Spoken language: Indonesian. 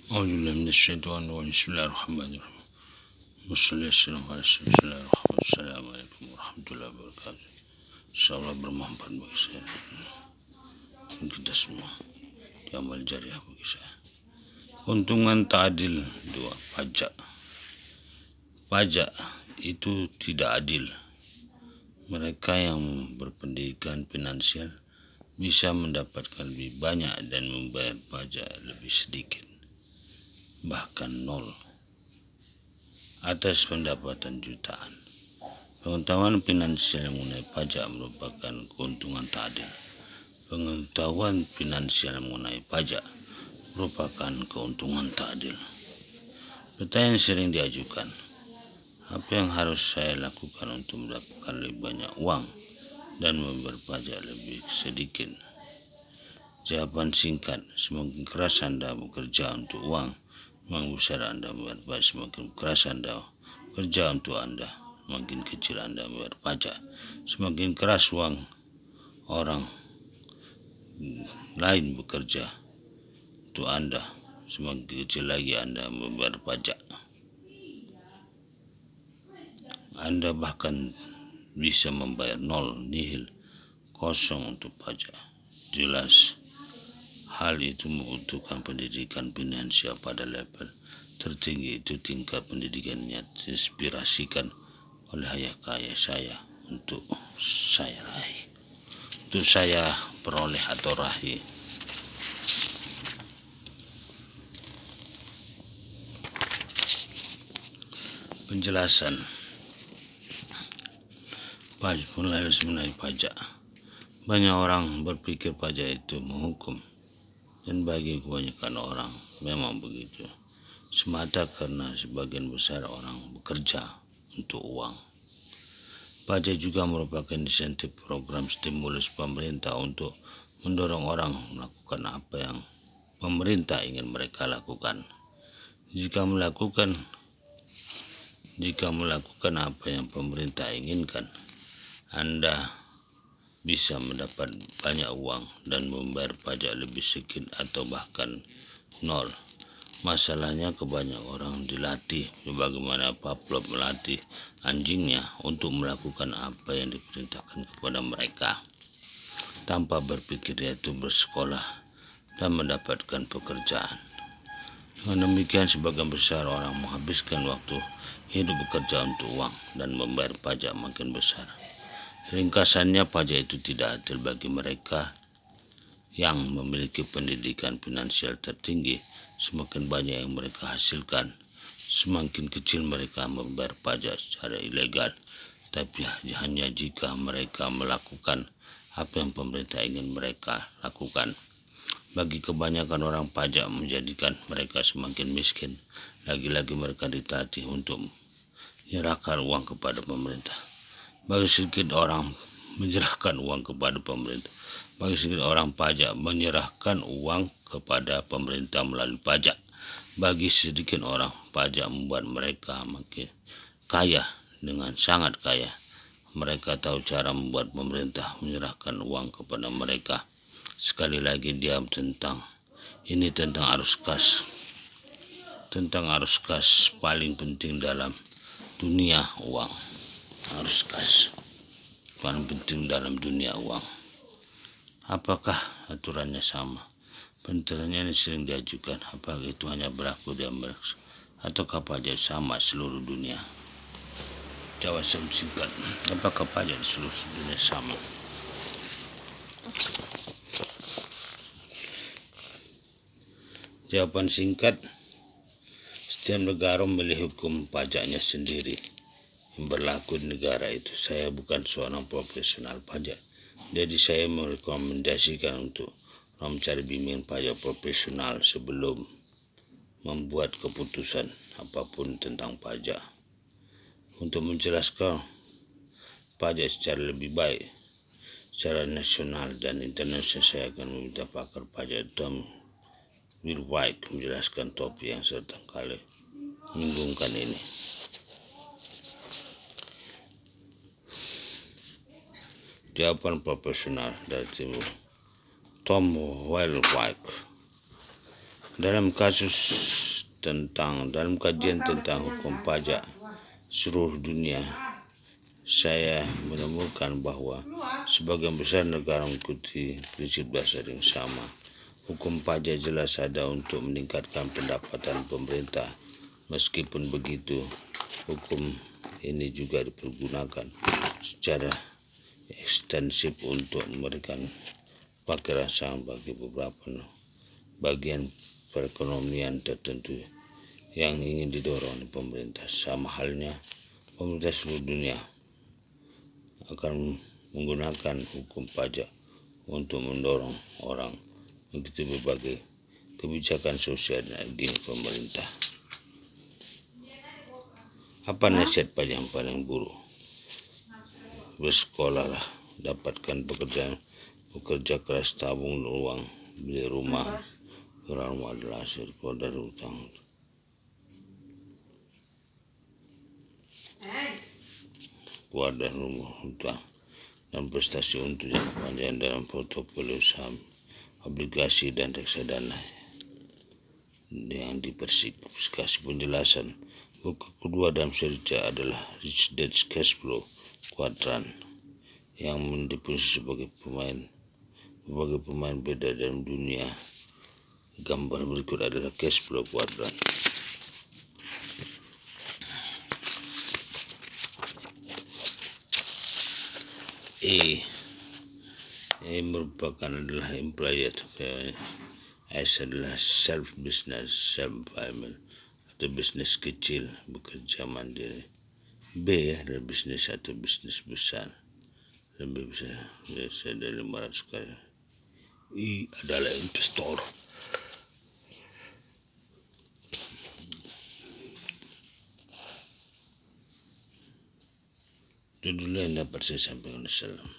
A'udzubillahi minasyaitonir rajim. Bismillahirrahmanirrahim. Bismillahirrahmanirrahim. Assalamualaikum warahmatullahi wabarakatuh. Insyaallah bermanfaat bagi saya dan kita semua. Di amal jariah bagi saya. Keuntungan tak adil 2. Pajak. Pajak itu tidak adil. Mereka yang berpendidikan finansial bisa mendapatkan lebih banyak dan membayar pajak lebih sedikit, bahkan nol, atas pendapatan jutaan. Pengetahuan finansial mengenai pajak merupakan keuntungan tak adil. Pengetahuan finansial mengenai pajak merupakan keuntungan tak adil. Pertanyaan sering diajukan, apa yang harus saya lakukan untuk mendapatkan lebih banyak uang dan membayar pajak lebih sedikit? Jawaban singkat, semakin keras Anda bekerja untuk uang, semakin besar Anda membayar pajak. Semakin keras Anda bekerja untuk Anda, semakin kecil Anda membayar pajak. Semakin keras uang orang lain bekerja untuk Anda, semakin kecil lagi Anda membayar pajak. Anda bahkan bisa membayar nol, nihil, kosong untuk pajak. Jelas, hal itu membutuhkan pendidikan finansial pada level tertinggi. Itu tingkat pendidikan yang diinspirasikan oleh ayah kaya saya untuk saya raih, untuk saya peroleh atau raih. Penjelasan mengenai pajak. Banyak orang berpikir pajak itu menghukum, dan bagi kebanyakan orang memang begitu, semata karena sebagian besar orang bekerja untuk uang. Pajak juga merupakan insentif program stimulus pemerintah untuk mendorong orang melakukan apa yang pemerintah ingin mereka lakukan. Jika melakukan apa yang pemerintah inginkan, Anda bisa mendapat banyak uang dan membayar pajak lebih sedikit atau bahkan nol. Masalahnya kebanyakan orang dilatih sebagaimana Pavlov melatih anjingnya untuk melakukan apa yang diperintahkan kepada mereka, tanpa berpikir yaitu bersekolah dan mendapatkan pekerjaan. Dengan demikian, sebagian besar orang menghabiskan waktu hidup bekerja untuk uang dan membayar pajak makin besar. Ringkasannya, pajak itu tidak adil bagi mereka yang memiliki pendidikan finansial tertinggi. Semakin banyak yang mereka hasilkan, semakin kecil mereka membayar pajak secara ilegal. Tapi hanya jika mereka melakukan apa yang pemerintah ingin mereka lakukan. Bagi kebanyakan orang, pajak menjadikan mereka semakin miskin. Lagi-lagi mereka dilatih untuk menyerahkan uang kepada pemerintah. Bagi sedikit orang menyerahkan uang kepada pemerintah. Bagi sedikit orang, pajak menyerahkan uang kepada pemerintah melalui pajak. Bagi sedikit orang, pajak membuat mereka makin kaya, dengan sangat kaya. Mereka tahu cara membuat pemerintah menyerahkan uang kepada mereka. Sekali lagi, tentang arus kas. Tentang arus kas paling penting dalam dunia uang. Arus kas paling penting dalam dunia uang. Apakah aturannya sama? Pertanyaan ini sering diajukan. Apakah itu hanya berlaku di Amerika ataukah pajak sama seluruh dunia? Jawaban singkat, apakah pajak di seluruh dunia sama? Jawaban singkat, setiap negara memilih hukum pajaknya sendiri yang berlaku di negara itu. Saya bukan seorang profesional pajak, jadi saya merekomendasikan untuk mencari bimbingan pajak profesional sebelum membuat keputusan apapun tentang pajak. Untuk menjelaskan pajak secara lebih baik secara nasional dan internasional, saya akan meminta pakar pajak Tom Wirwijk menjelaskan topik yang seringkali membingungkan ini. Jawaban profesional dari timur, Tom Wirwijk. Dalam kasus dalam kajian tentang hukum pajak seluruh dunia, saya menemukan bahawa sebagian besar negara mengikuti prinsip dasar yang sama. Hukum pajak jelas ada untuk meningkatkan pendapatan pemerintah. Meskipun begitu, hukum ini juga dipergunakan secara ekstensif untuk memberikan pakaian bagi beberapa bagian perekonomian tertentu yang ingin didorong oleh pemerintah. Sama halnya, pemerintah seluruh dunia akan menggunakan hukum pajak untuk mendorong orang mengikuti berbagai kebijakan sosial dan agenda pemerintah. Apa nasihat pajak yang paling buruk? Bersekolahlah, dapatkan pekerjaan, bekerja keras, tabung uang, beli rumah. Rumah adalah hasil keluar dari hutang. Keluar dari rumah hutang dan prestasi untuk jangka panjang dalam portofolio saham, obligasi dan reksadana yang diversifikasi. Penjelasan buku kedua dalam cerita adalah Rich Dad Cash Flow Quadrant yang didefinisi sebagai berbagai pemain beda dalam dunia. Gambar berikut adalah cash flow quadrant. A merupakan adalah employee, S adalah self business, self employment atau bisnis kecil, bekerja mandiri. B adalah bisnis atau bisnis besar, lebih besar dari 500 kali. I adalah investor. Itu dulu yang dapat saya sampaikan. Assalamualaikum.